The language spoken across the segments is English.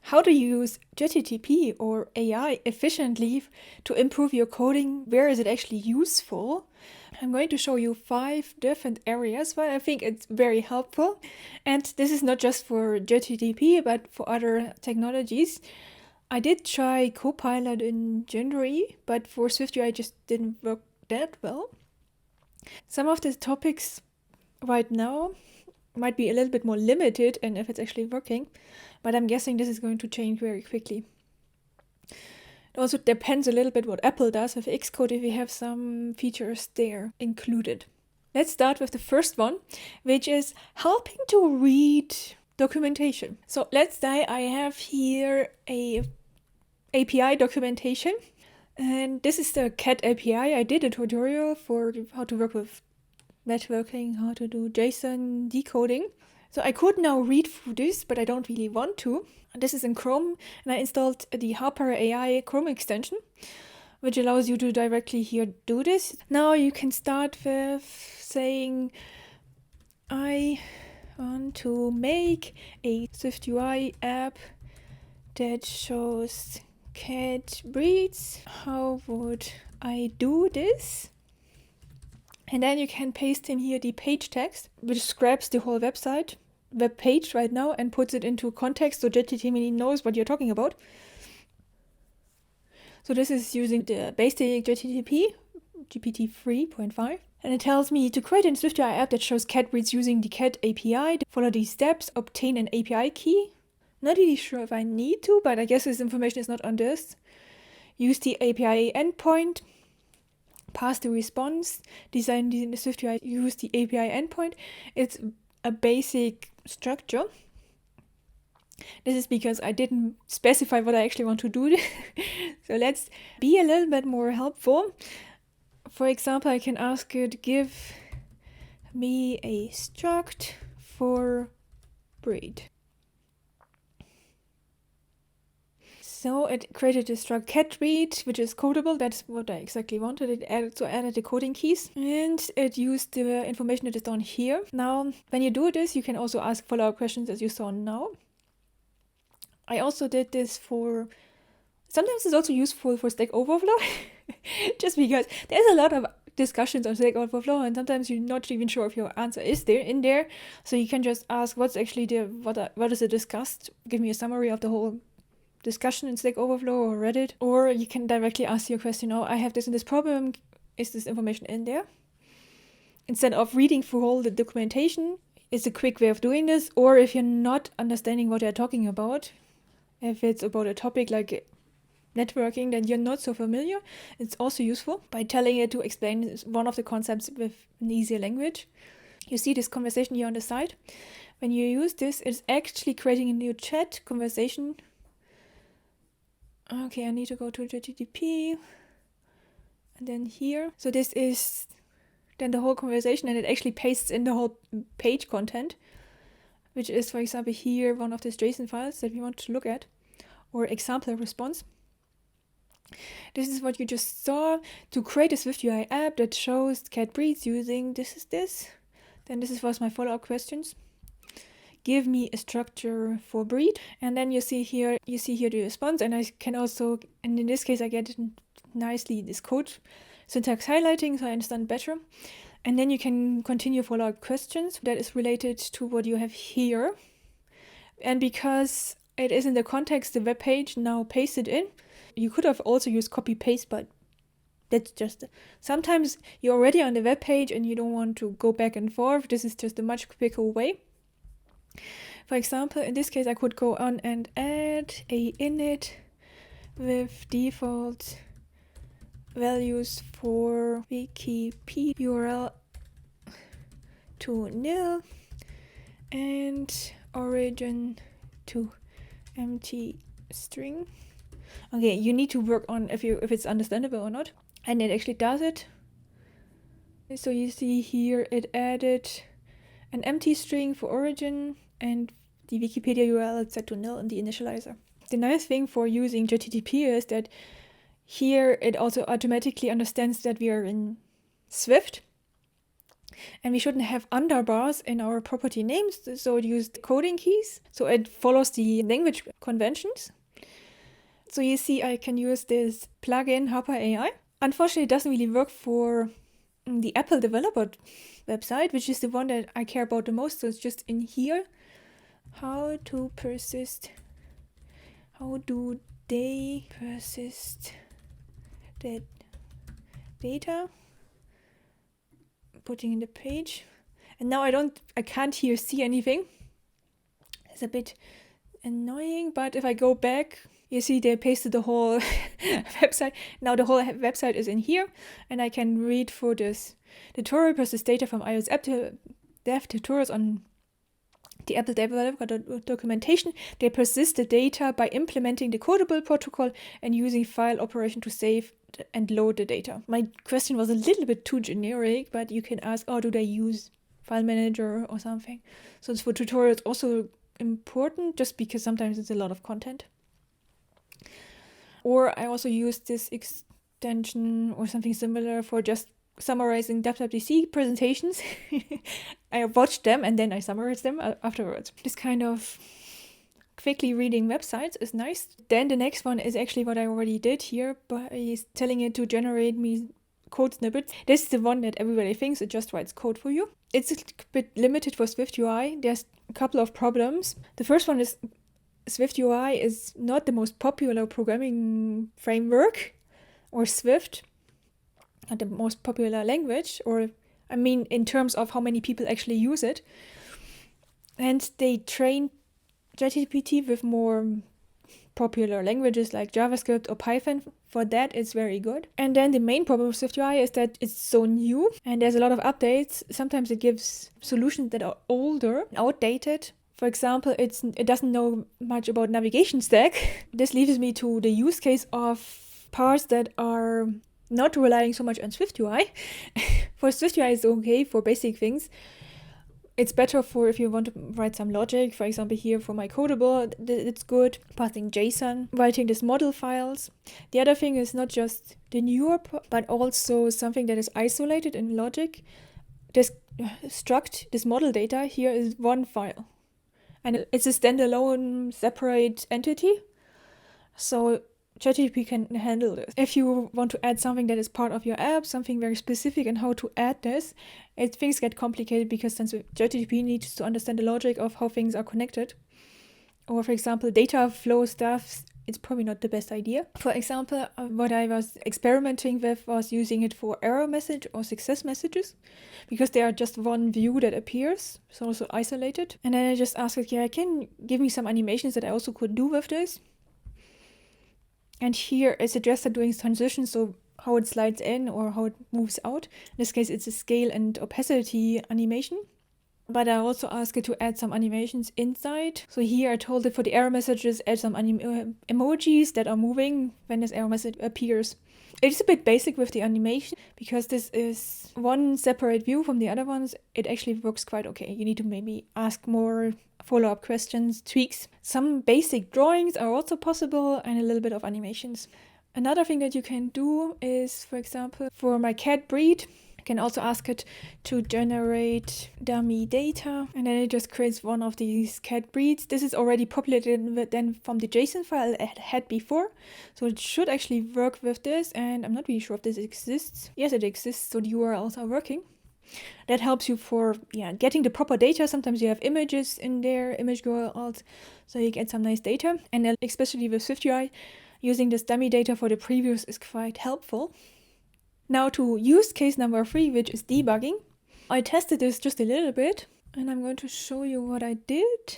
how to use ChatGPT or AI efficiently to improve your coding. Where is it actually useful? I'm going to show you 5 different areas where I think it's very helpful. And this is not just for ChatGPT, but for other technologies. I did try Copilot in January, but for Swiftui it just didn't work that well. Some of the topics right now might be a little bit more limited and if it's actually working, but I'm guessing this is going to change very quickly. It also depends a little bit what Apple does with Xcode if we have some features there included. Let's start with the first one, which is helping to read documentation. So let's say I have here a API documentation, and this is the CAT API. I did a tutorial for how to work with networking, how to do JSON decoding. So I could now read through this, but I don't really want to. This is in Chrome, and I installed the Harper AI Chrome extension, which allows you to directly here do this. Now you can start with saying, I want to make a Swiftui app that shows cat breeds. How would I do this? And then you can paste in here the page text, which scraps the whole web page right now and puts it into context so ChatGPT knows what you're talking about. So this is using the basic ChatGPT, GPT 3.5. And it tells me to create a Swiftui app that shows cat breeds using the cat API. Follow these steps, obtain an API key. Not really sure if I need to, but I guess this information is not on this. Use the API endpoint. Pass the response, design the Swiftui, use the API endpoint. It's a basic structure. This is because I didn't specify what I actually want to do. So let's be a little bit more helpful. For example, I can ask it, give me a struct for breed. So it created a struct cat breed, which is codable. That's what I exactly wanted. It added the coding keys, and it used the information that is down here. Now, when you do this, you can also ask follow-up questions as you saw now. I also did this sometimes it's also useful for Stack Overflow, just because there's a lot of discussions on Stack Overflow, and sometimes you're not even sure if your answer is in there. So you can just ask what's actually what is it discussed? Give me a summary of the whole discussion in Stack Overflow or Reddit, or you can directly ask your question, I have this and this problem, is this information in there? Instead of reading through all the documentation, it's a quick way of doing this. Or if you're not understanding what they're talking about, if it's about a topic like networking that you're not so familiar, it's also useful by telling it to explain one of the concepts with an easier language. You see this conversation here on the side. When you use this, it's actually creating a new chat conversation. Okay, I need to go to ChatGPT and then here. So this is then the whole conversation, and it actually pastes in the whole page content, which is, for example, here one of these JSON files that we want to look at, or example response. This is what you just saw to create a Swiftui app that shows cat breeds using this. Then this was my follow-up questions. Give me a structure for breed, and then you see here the response, and I can also, and in this case I get nicely this code syntax highlighting so I understand better. And then you can continue follow-up questions that is related to what you have here. And because it is in the context, the web page now pasted in, you could have also used copy paste, but that's just, sometimes you're already on the web page and you don't want to go back and forth. This is just a much quicker way. For example, in this case, I could go on and add a init with default values for Wikipedia URL to nil and origin to empty string. Okay, you need to work on if it's understandable or not, and it actually does it. So you see here it added an empty string for origin, and the Wikipedia URL is set to nil in the initializer. The nice thing for using ChatGPT is that here it also automatically understands that we are in Swift. And we shouldn't have underbars in our property names, so it used coding keys. So it follows the language conventions. So you see, I can use this plugin Hopper AI. Unfortunately, it doesn't really work for the Apple developer website, which is the one that I care about the most. So it's just in here. How do they persist the data? Putting in the page. And now I can't here see anything. It's a bit annoying, but if I go back, you see they pasted the whole website. Now the whole website is in here, and I can read for this tutorial persist data from iOS app dev tutorials on the Apple developer documentation. They persist the data by implementing the Codable protocol and using file operation to save and load the data. My question was a little bit too generic, but you can ask, do they use file manager or something? So it's for tutorials also important, just because sometimes it's a lot of content. Or I also use this extension or something similar for just summarizing WWDC presentations. I watched them and then I summarized them afterwards. This kind of quickly reading websites is nice. Then the next one is actually what I already did here by telling it to generate me code snippets. This is the one that everybody thinks it just writes code for you. It's a bit limited for Swiftui. There's a couple of problems. The first one is Swiftui is not the most popular programming framework, or Swift, not the most popular language, or I mean in terms of how many people actually use it. And they trained ChatGPT with more popular languages like JavaScript or Python. For that, it's very good. And then the main problem with Swiftui is that it's so new and there's a lot of updates. Sometimes it gives solutions that are older, outdated. For example, it doesn't know much about navigation stack. This leaves me to the use case of parts that are not relying so much on Swiftui. For Swiftui, it's okay for basic things. It's better for if you want to write some logic. For example, here for my Codable, it's good. Passing JSON, writing these model files. The other thing is not just the newer, but also something that is isolated in logic. This struct, this model data here is one file. And it's a standalone separate entity. So ChatGPT can handle this. If you want to add something that is part of your app, something very specific and how to add this, things get complicated because then ChatGPT needs to understand the logic of how things are connected. Or for example, data flow stuff, it's probably not the best idea. For example, what I was experimenting with was using it for error message or success messages, because they are just one view that appears, so also isolated. And then I just asked it, can give me some animations that I also could do with this. And here it suggested doing transitions, so how it slides in or how it moves out. In this case, it's a scale and opacity animation. But I also asked it to add some animations inside. So here I told it for the error messages, add some emojis that are moving when this error message appears. It's a bit basic with the animation, because this is one separate view from the other ones. It actually works quite okay. You need to maybe ask more follow-up questions, tweaks. Some basic drawings are also possible, and a little bit of animations. Another thing that you can do is, for example, for my cat breed, I can also ask it to generate dummy data, and then it just creates one of these cat breeds. This is already populated then from the JSON file it had before, so it should actually work with this, and I'm not really sure if this exists. Yes, it exists, so the URLs are working. That helps you for getting the proper data. Sometimes you have images in there, image URLs, so you get some nice data. And then especially with Swiftui, using this dummy data for the previews is quite helpful. Now to use case number 3, which is debugging. I tested this just a little bit, and I'm going to show you what I did.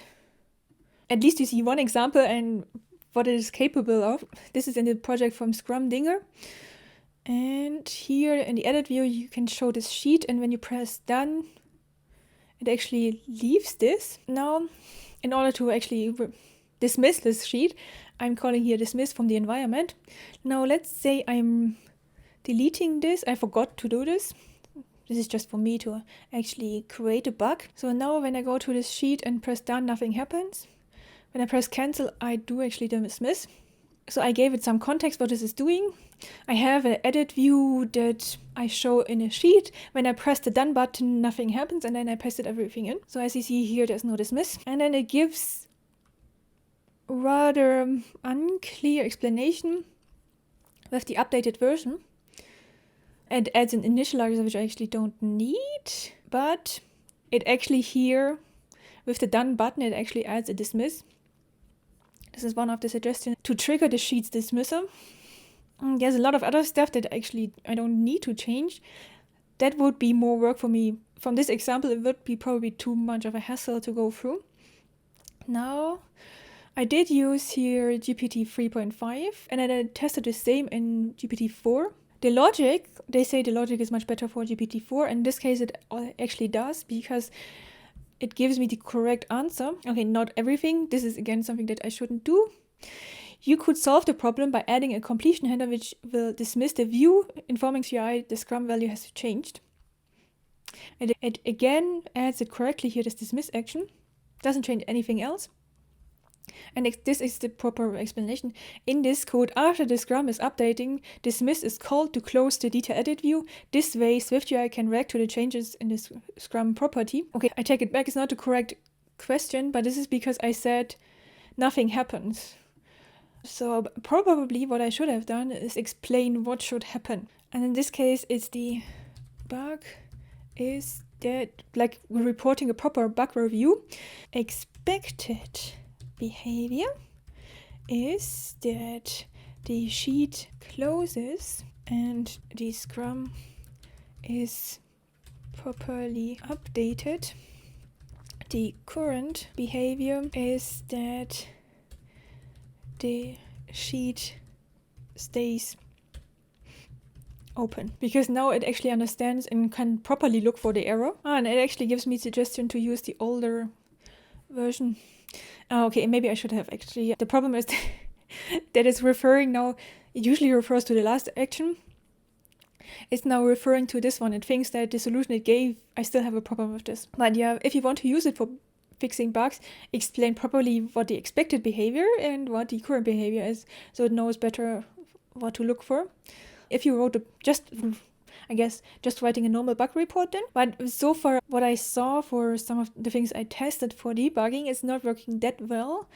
At least you see one example and what it is capable of. This is in the project from Scrumdinger. And here in the edit view, you can show this sheet, and when you press done, it actually leaves this. Now, in order to actually dismiss this sheet, I'm calling here dismiss from the environment. Now, let's say I'm deleting this. I forgot to do this. This is just for me to actually create a bug. So now when I go to this sheet and press done, nothing happens. When I press cancel, I do actually dismiss. So I gave it some context what this is doing. I have an edit view that I show in a sheet. When I press the done button, nothing happens, and then I pasted everything in. So as you see here, there's no dismiss. And then it gives rather unclear explanation with the updated version. It adds an initializer, which I actually don't need, but it actually here, with the done button, it actually adds a dismiss. This is one of the suggestions to trigger the sheet's dismissal. There's a lot of other stuff that actually I don't need to change. That would be more work for me. From this example, it would be probably too much of a hassle to go through. Now, I did use here GPT 3.5, and then I tested the same in GPT 4. The logic, they say the logic is much better for GPT 4. In this case, it actually does, because it gives me the correct answer. Okay, not everything. This is again something that I shouldn't do. You could solve the problem by adding a completion handler which will dismiss the view, informing CI the Scrum value has changed. And it again adds it correctly here, this dismiss action. Doesn't change anything else. And this is the proper explanation. In this code, after the Scrum is updating, dismiss is called to close the detail edit view. This way, Swiftui can react to the changes in this Scrum property. Okay, I take it back. It's not the correct question, but this is because I said nothing happens. So probably what I should have done is explain what should happen. And in this case, it's the bug is that, like we're reporting a proper bug review, expected behavior is that the sheet closes and the Scrum is properly updated. The current behavior is that the sheet stays open, because now it actually understands and can properly look for the error. And it actually gives me suggestion to use the older version. Okay, maybe I should have actually. The problem is that it's referring now, it usually refers to the last action. It's now referring to this one. It thinks that the solution it gave, I still have a problem with this. But yeah, if you want to use it for fixing bugs, explain properly what the expected behavior and what the current behavior is, so it knows better what to look for. If you wrote just writing a normal bug report then. But so far, what I saw for some of the things I tested for debugging is not working that well.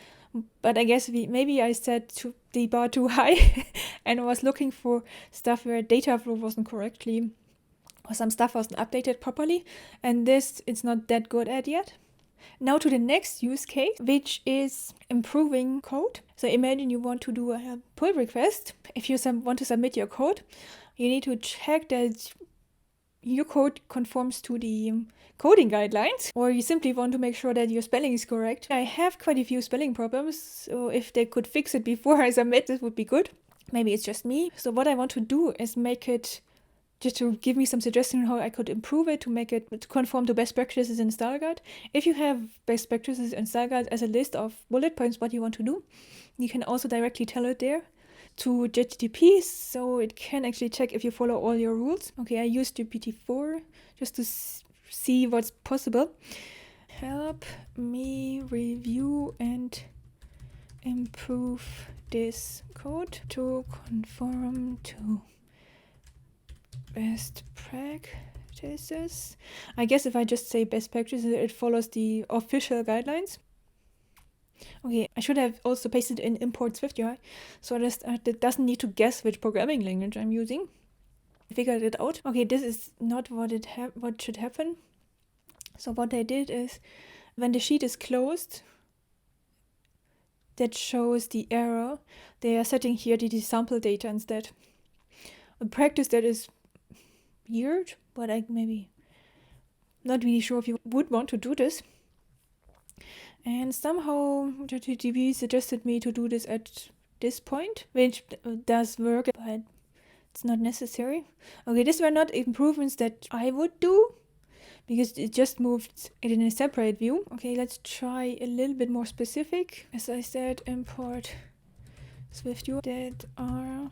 But I guess maybe I set the bar too high and was looking for stuff where data flow wasn't correctly, or some stuff wasn't updated properly. And this it's not that good at yet. Now to the next use case, which is improving code. So imagine you want to do a pull request. If you want to submit your code, you need to check that your code conforms to the coding guidelines, or you simply want to make sure that your spelling is correct. I have quite a few spelling problems, so if they could fix it before I submit, this would be good. Maybe it's just me. So what I want to do is make it, just to give me some suggestion on how I could improve it, to make it to conform to best practices in Style Guide. If you have best practices in Style Guide as a list of bullet points what you want to do, you can also directly tell it there to ChatGPT, so it can actually check if you follow all your rules. Okay, I used GPT-4 just to see what's possible. Help me review and improve this code to conform to best practices. I guess if I just say best practices, it follows the official guidelines. Okay, I should have also pasted in import Swiftui, so that doesn't need to guess which programming language I'm using. I figured it out. Okay, this is not what should happen. So what I did is, when the sheet is closed, that shows the error. They are setting here the sample data instead. A practice that is weird, but I maybe not really sure if you would want to do this. And somehow ChatGPT suggested me to do this at this point, which does work, but it's not necessary. Okay, these were not improvements that I would do, because it just moved it in a separate view. Okay, let's try a little bit more specific. As I said, import Swiftui that our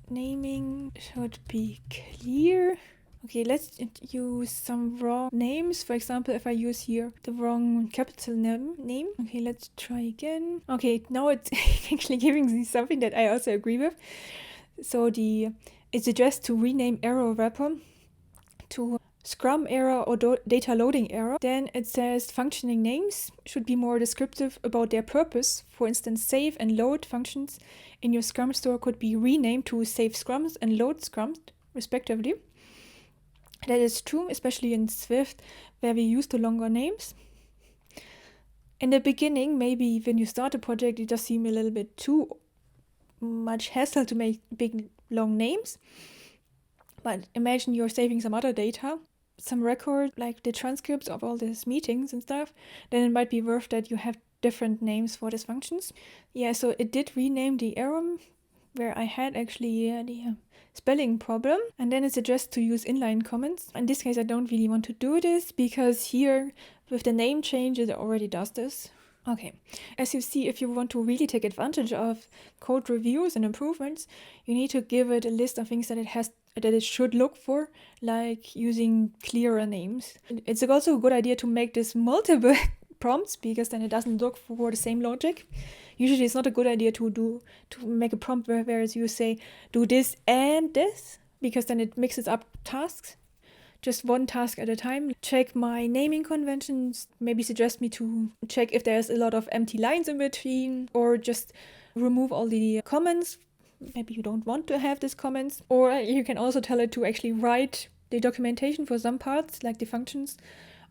naming should be clear. Okay, let's use some wrong names. For example, if I use here the wrong capital name. Okay, let's try again. Okay, now it's actually giving me something that I also agree with. So it suggests to rename error wrapper to Scrum error or data loading error. Then it says functioning names should be more descriptive about their purpose. For instance, save and load functions in your Scrum store could be renamed to save scrums and load scrums, respectively. That is true, especially in Swift, where we use the longer names. In the beginning, maybe when you start a project, it does seem a little bit too much hassle to make big, long names. But imagine you're saving some other data, some record, like the transcripts of all these meetings and stuff, then it might be worth that you have different names for these functions. Yeah, so it did rename the error where I had actually the spelling problem, and then it suggests to use inline comments. In this case, I don't really want to do this because here with the name change, it already does this. Okay, as you see, if you want to really take advantage of code reviews and improvements, you need to give it a list of things that it should look for, like using clearer names. It's also a good idea to make this multiple prompts because then it doesn't look for the same logic. Usually it's not a good idea to make a prompt where you say do this and this, because then it mixes up tasks. Just one task at a time. Check my naming conventions, maybe suggest me to check if there's a lot of empty lines in between, or just remove all the comments. Maybe you don't want to have these comments. Or you can also tell it to actually write the documentation for some parts, like the functions,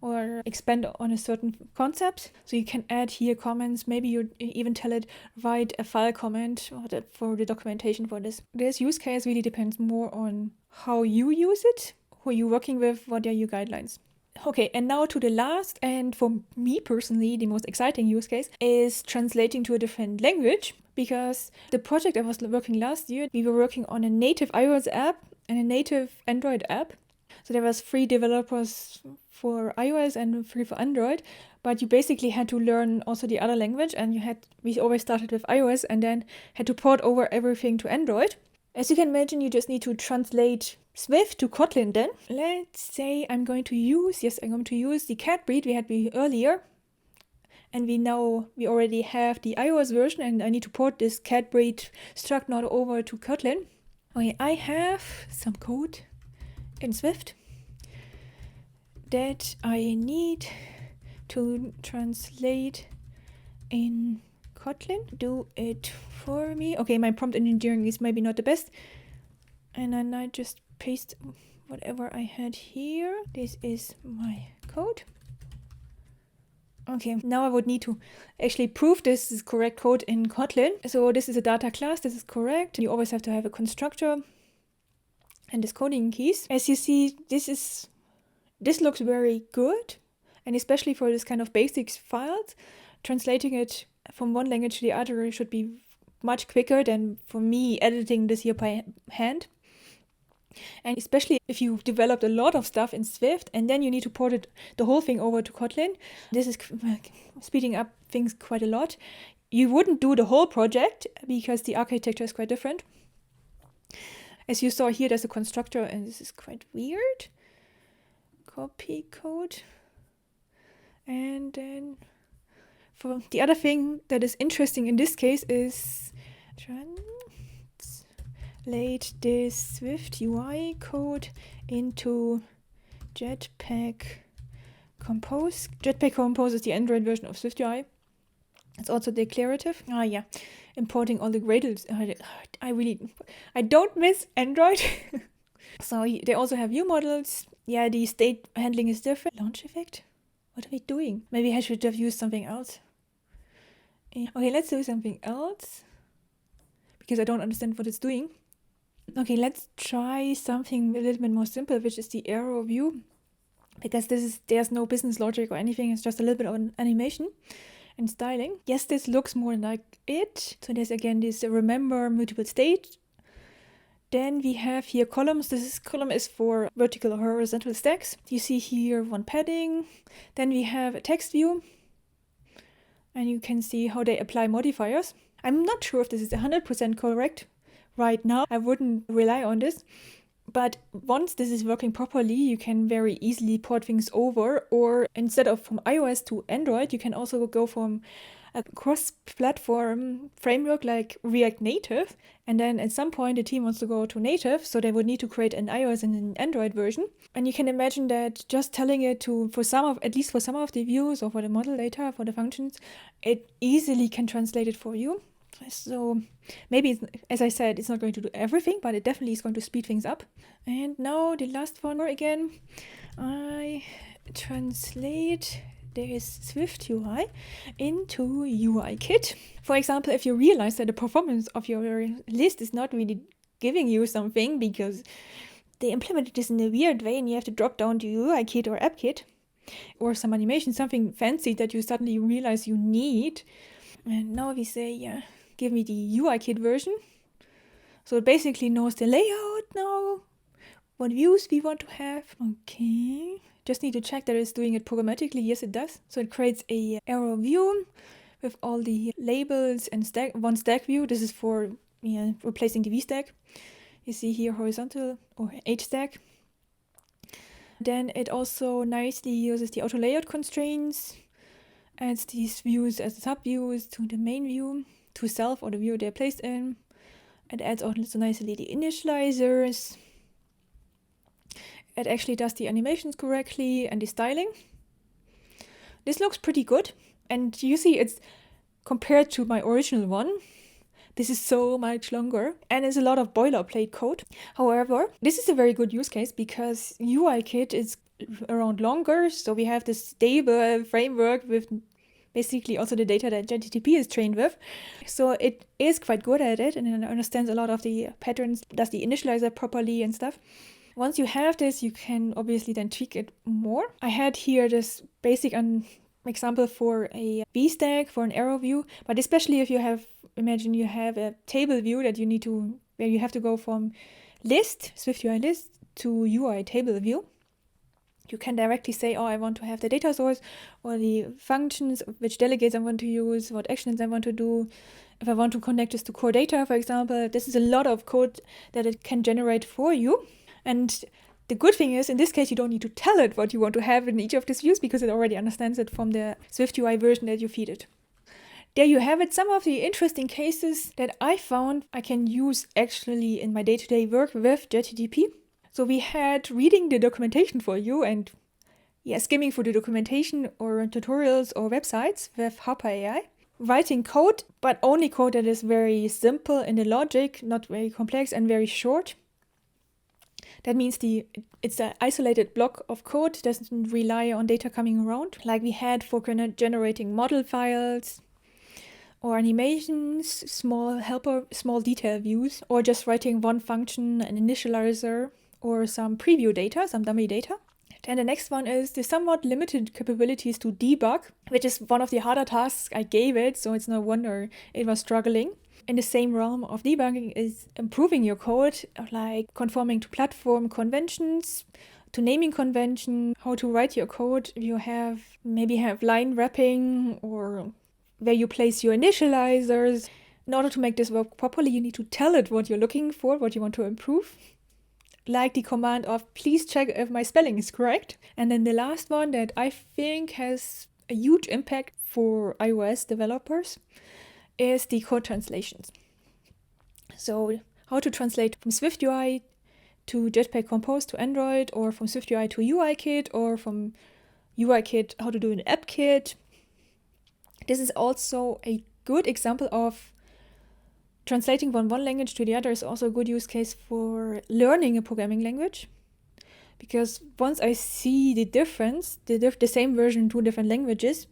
or expand on a certain concept. So you can add here comments. Maybe you even tell it, write a file comment for the documentation for this. This use case really depends more on how you use it, who you're working with, what are your guidelines. Okay, and now to the last, and for me personally, the most exciting use case is translating to a different language, because the project I was working last year, we were working on a native iOS app and a native Android app. So there was 3 developers for iOS and 3 for Android, but you basically had to learn also the other language, and we always started with iOS and then had to port over everything to Android. As you can imagine, you just need to translate Swift to Kotlin then. Let's say I'm going to use the cat breed we had earlier. And we already have the iOS version, and I need to port this cat breed struct node over to Kotlin. Okay, I have some code in Swift that I need to translate in Kotlin. Do it for me. Okay, my prompt engineering is maybe not the best. And then I just paste whatever I had here. This is my code. Okay, now I would need to actually prove this is correct code in Kotlin. So this is a data class, this is correct. You always have to have a constructor and this coding keys. As you see, this looks very good. And especially for this kind of basics files, translating it from one language to the other should be much quicker than for me editing this here by hand. And especially if you've developed a lot of stuff in Swift and then you need to port the whole thing over to Kotlin, this is speeding up things quite a lot. You wouldn't do the whole project because the architecture is quite different. As you saw here, there's a constructor, and this is quite weird. Copy code. And then for the other thing that is interesting in this case is translate this Swift UI code into Jetpack Compose. Jetpack Compose is the Android version of Swift UI. It's also declarative. Importing all the gradles. I don't miss Android. So they also have view models. Yeah, the state handling is different. Launch effect? What are we doing? Maybe I should have used something else. Okay, let's do something else, because I don't understand what it's doing. Okay, let's try something a little bit more simple, which is the arrow view, because there's no business logic or anything. It's just a little bit of animation and styling. Yes, this looks more like it. So there's again this remember multiple state. Then we have here columns. This column is for vertical or horizontal stacks. You see here one padding. Then we have a text view. And you can see how they apply modifiers. I'm not sure if this is 100% correct right now. I wouldn't rely on this. But once this is working properly, you can very easily port things over, or instead of from iOS to Android, you can also go from a cross-platform framework like React Native, and then at some point the team wants to go to native, so they would need to create an iOS and an Android version. And you can imagine that just telling it to, at least for some of the views or for the model data, for the functions, it easily can translate it for you. So maybe, as I said, it's not going to do everything, but it definitely is going to speed things up. And now the last one again, I translate this Swiftui into UIKit. For example, if you realize that the performance of your list is not really giving you something because they implemented this in a weird way and you have to drop down to UIKit or AppKit or some animation, something fancy that you suddenly realize you need. And now we say, yeah, give me the UIKit version. So it basically knows the layout now, what views we want to have. Okay. Just need to check that it's doing it programmatically. Yes, it does. So it creates a arrow view with all the labels and one stack view. This is for replacing the V stack. You see here horizontal or H stack. Then it also nicely uses the auto layout constraints, adds these views as sub views to the main view, to self or the view they're placed in. It adds also nicely the initializers. It actually does the animations correctly and the styling. This looks pretty good. And you see it's compared to my original one. This is so much longer and it's a lot of boilerplate code. However, this is a very good use case because UIKit is around longer. So we have this stable framework with basically also the data that ChatGPT is trained with. So it is quite good at it and it understands a lot of the patterns, does the initializer properly and stuff. Once you have this, you can obviously then tweak it more. I had here this basic example for a V stack, for an arrow view, but especially if you have, imagine you have a table view that where you have to go from list, Swiftui list, to UI table view. You can directly say, I want to have the data source or the functions, which delegates I want to use, what actions I want to do. If I want to connect this to core data, for example, this is a lot of code that it can generate for you. And the good thing is, in this case, you don't need to tell it what you want to have in each of these views because it already understands it from the Swiftui version that you feed it. There you have it, some of the interesting cases that I found I can use actually in my day-to-day work with ChatGPT. So we had reading the documentation for you and skimming through the documentation or tutorials or websites with Harper AI. Writing code, but only code that is very simple in the logic, not very complex and very short. That means it's an isolated block of code, doesn't rely on data coming around, like we had for generating model files or animations, small detail views, or just writing one function, an initializer, or some preview data, some dummy data. And the next one is the somewhat limited capabilities to debug, which is one of the harder tasks I gave it, so it's no wonder it was struggling. In the same realm of debugging is improving your code, like conforming to platform conventions, to naming convention, how to write your code. You maybe have line wrapping or where you place your initializers. In order to make this work properly, you need to tell it what you're looking for, what you want to improve. Like the command of please check if my spelling is correct. And then the last one that I think has a huge impact for iOS developers is the code translations. So how to translate from Swiftui to Jetpack Compose to Android, or from Swiftui to UIKit, or from UIKit how to do an AppKit. This is also a good example of translating from one language to the other is also a good use case for learning a programming language. Because once I see the difference, the same version in two different languages,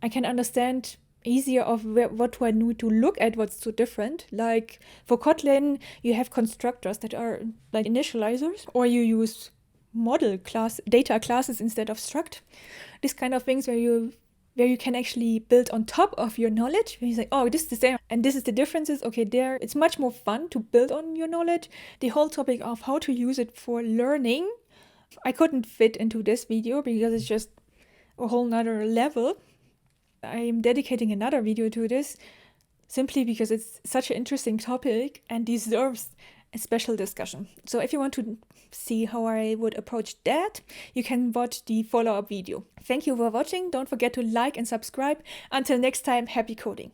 I can understand easier of what do I need to look at, what's so different. Like for Kotlin, you have constructors that are like initializers, or you use data classes instead of struct. These kind of things where you can actually build on top of your knowledge. Where you say, this is the same, and this is the differences. Okay, it's much more fun to build on your knowledge. The whole topic of how to use it for learning, I couldn't fit into this video because it's just a whole nother level. I'm dedicating another video to this simply because it's such an interesting topic and deserves a special discussion. So if you want to see how I would approach that, you can watch the follow-up video. Thank you for watching. Don't forget to like and subscribe. Until next time, happy coding.